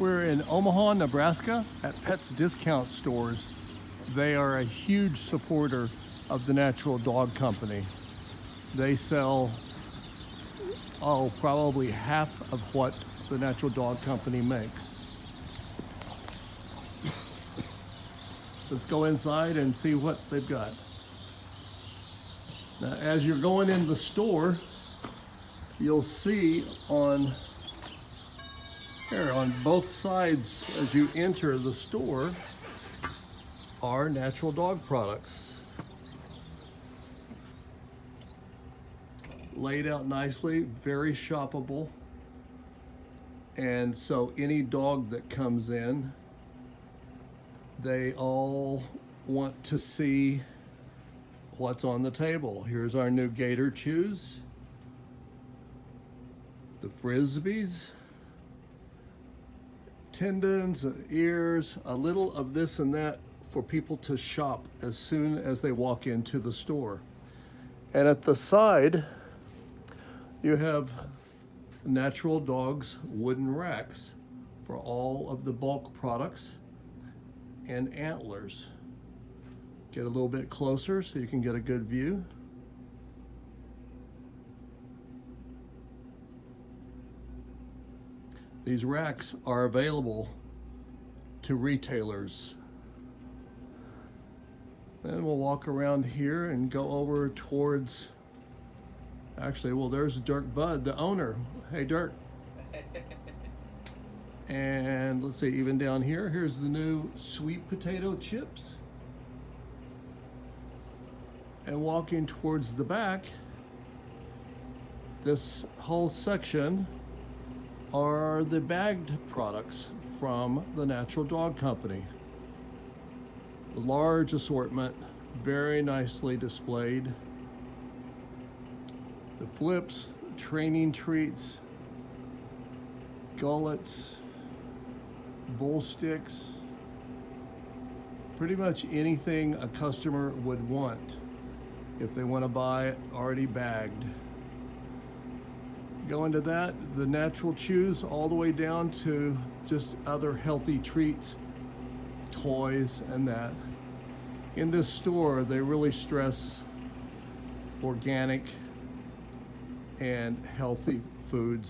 We're in Omaha, Nebraska at Pets Discount Stores. They are a huge supporter of the Natural Dog Company. They sell, probably half of what the Natural Dog Company makes. Let's go inside and see what they've got. Now, as you're going in the store, you'll see on both sides as you enter the store are natural dog products. Laid out nicely, very shoppable. And so any dog that comes in, they all want to see what's on the table. Here's our new Gator Chews, the Frisbees, tendons, ears, a little of this and that for people to shop as soon as they walk into the store. And at the side, you have Natural Dogs wooden racks for all of the bulk products and antlers. Get a little bit closer so you can get a good view. These racks are available to retailers. Then we'll walk around here and go over towards, there's Dirk Budd, the owner. Hey, Dirk. And let's see, even down here, here's the new sweet potato chips. And walking towards the back, this whole section are the bagged products from the Natural Dog Company. A large assortment, very nicely displayed. The flips, training treats, gullets, bull sticks, pretty much anything a customer would want if they want to buy it already bagged. Go into that, the natural chews, all the way down to just other healthy treats, toys, and that. In this store, they really stress organic and healthy foods.